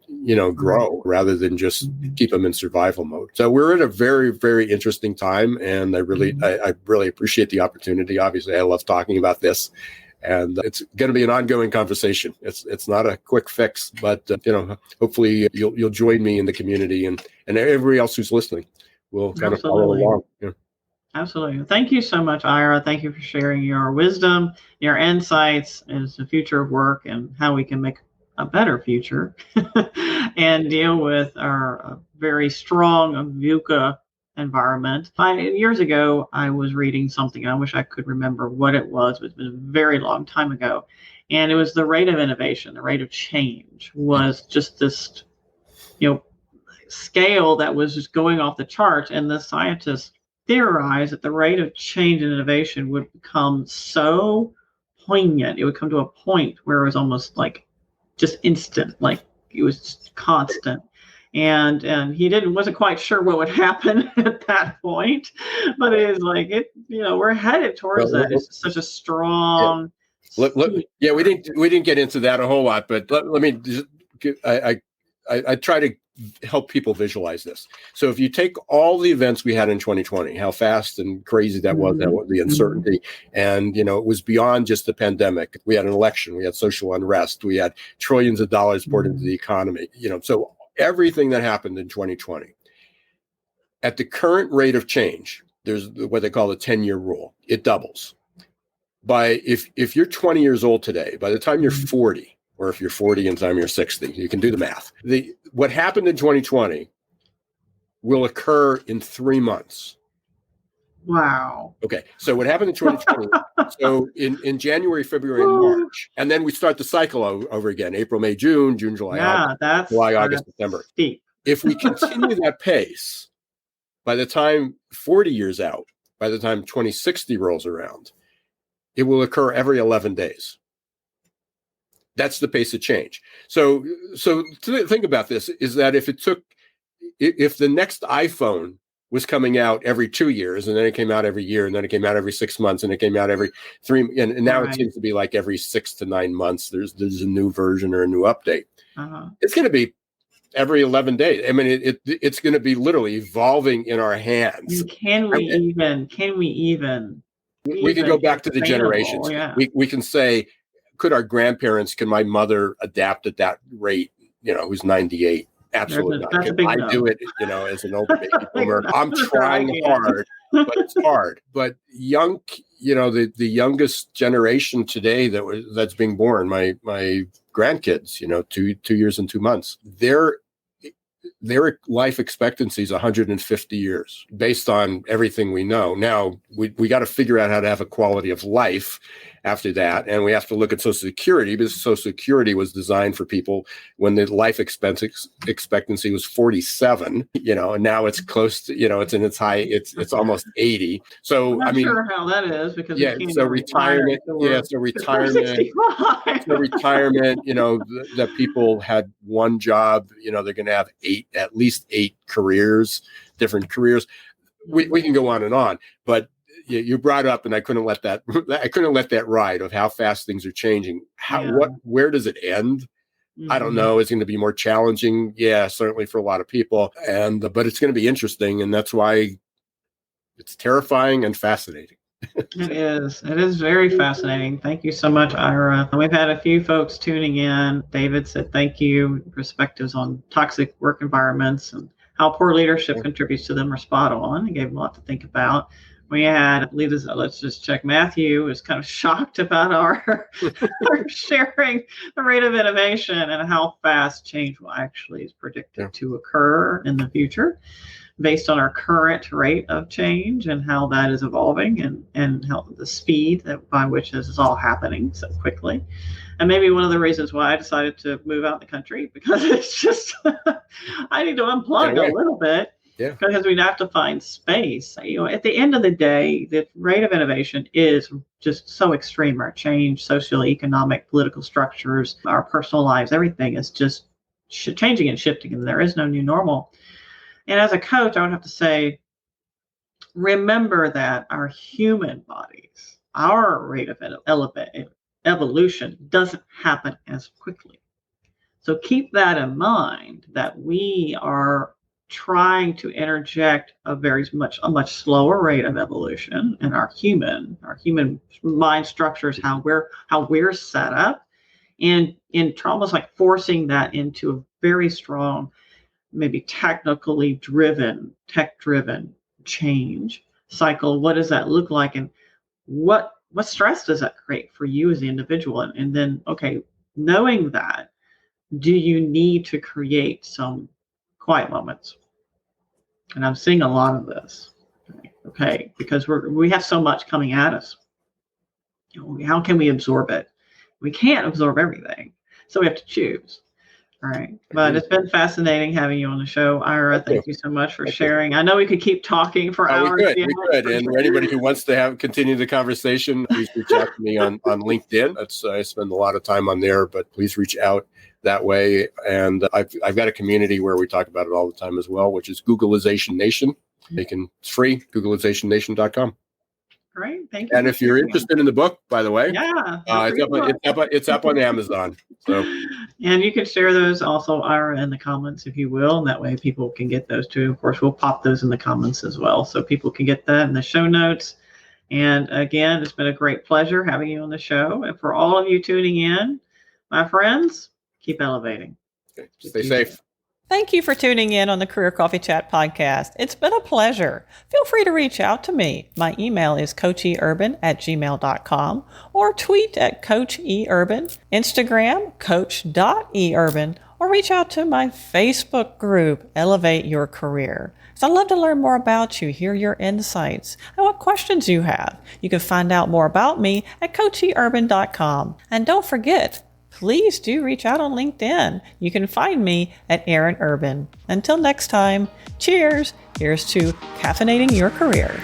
grow, rather than just keep them in survival mode? So we're in a very, very interesting time. And I really appreciate the opportunity. Obviously, I love talking about this. And it's going to be an ongoing conversation. It's not a quick fix, but hopefully you'll join me in the community, and everybody else who's listening will kind of follow along. Yeah. Absolutely. Thank you so much, Ira. Thank you for sharing your wisdom, your insights as the future of work and how we can make a better future and deal with our very strong VUCA environment. Years ago, I was reading something. I wish I could remember what it was. It was a very long time ago. And it was the rate of innovation, the rate of change was just this, scale that was just going off the charts. And the scientists theorized that the rate of change and innovation would become so poignant. It would come to a point where it was almost like just instant, like it was just constant. And he wasn't quite sure what would happen at that point, but it is like we're headed towards that. It's such a strong. Yeah, we didn't get into that a whole lot, but let me just, I try to help people visualize this. So if you take all the events we had in 2020, how fast and crazy that was, the uncertainty, and it was beyond just the pandemic. We had an election, we had social unrest, we had trillions of dollars poured into the economy. So everything that happened in 2020, at the current rate of change, there's what they call the 10-year rule. It doubles. If you're 20 years old today, by the time you're 40, or if you're 40 and the time you're 60, you can do the math. What happened in 2020 will occur in 3 months. Wow. Okay. So what happened in 2020, so in January, February, and March, and then we start the cycle over again, April, May, June, July, August, July, August, September. Steep. If we continue that pace, by the time 40 years out, by the time 2060 rolls around, it will occur every 11 days. That's the pace of change. So to think about this is that if the next iPhone was coming out every 2 years, and then it came out every year, and then it came out every 6 months, and it came out every 3, and now It seems to be like every 6 to 9 months, there's a new version or a new update. It's going to be every 11 days. I mean, it's going to be literally evolving in our hands. And can we even? We can go back to the generations. Yeah. We can say, could my mother adapt at that rate, who's 98? Absolutely not. Can I do it, as an older baby boomer? I'm trying hard, but it's hard. But the youngest generation today that's being born, my grandkids, 2 years and 2 months, their life expectancy is 150 years based on everything we know. Now, we got to figure out how to have a quality of life after that. And we have to look at Social Security, because Social Security was designed for people when the life expectancy was 47, and now it's close to, it's in its high, it's almost 80. So I'm not sure how that is, because retirement, that people had one job, they're going to have at least eight careers, different careers. We can go on and on, but you brought up, and I couldn't let that ride of how fast things are changing. Where does it end? I don't know. It's going to be more challenging. Yeah, certainly for a lot of people. But it's going to be interesting. And that's why it's terrifying and fascinating. It is. It is very fascinating. Thank you so much, Ira. We've had a few folks tuning in. David said, thank you. Perspectives on toxic work environments and how poor leadership contributes to them are spot on. He gave a lot to think about. We had, let's just check. Matthew is kind of shocked about our sharing the rate of innovation and how fast change actually is predicted to occur in the future based on our current rate of change and how that is evolving and how the speed by which this is all happening so quickly. And maybe one of the reasons why I decided to move out the country, because it's just, I need to unplug a little bit. Yeah. Because we'd have to find space. At the end of the day, the rate of innovation is just so extreme. Our change, social, economic, political structures, our personal lives, everything is just changing and shifting, and there is no new normal. And as a coach, I would have to say, remember that our human bodies, our rate of evolution doesn't happen as quickly. So keep that in mind, that we are trying to interject a much slower rate of evolution in our human mind structures, how we're set up, and in almost like forcing that into a very strong, maybe tech driven change cycle. What does that look like, and what stress does that create for you as the individual? And then, okay, knowing that, do you need to create some quiet moments? And I'm seeing a lot of this. Okay, because we have so much coming at us. How can we absorb it? We can't absorb everything, so we have to choose. All right. But it's been fascinating having you on the show, Ira. Thank you so much for sharing. I know we could keep talking for hours. We could. And for anybody who wants to continue the conversation, please reach out to me on LinkedIn. I spend a lot of time on there, but please reach out that way. And I've got a community where we talk about it all the time as well, which is Googlization Nation. It's free, Googlizationnation.com. Great, thank you. And if you're interested in the book, by the way, it's up on Amazon. So, and you can share those also, Ira, in the comments if you will, and that way people can get those too. Of course, we'll pop those in the comments as well, so people can get that in the show notes. And again, it's been a great pleasure having you on the show. And for all of you tuning in, my friends, keep elevating. Okay. Stay safe. Thank you for tuning in on the Career Coffee Chat podcast. It's been a pleasure. Feel free to reach out to me. My email is coacheurban@gmail.com or tweet at coacheurban, Instagram coach.eurban, or reach out to my Facebook group, Elevate Your Career. So I'd love to learn more about you, hear your insights, and what questions you have. You can find out more about me at coacheurban.com. And don't forget, please do reach out on LinkedIn. You can find me at Aaron Urban. Until next time, cheers. Here's to caffeinating your career.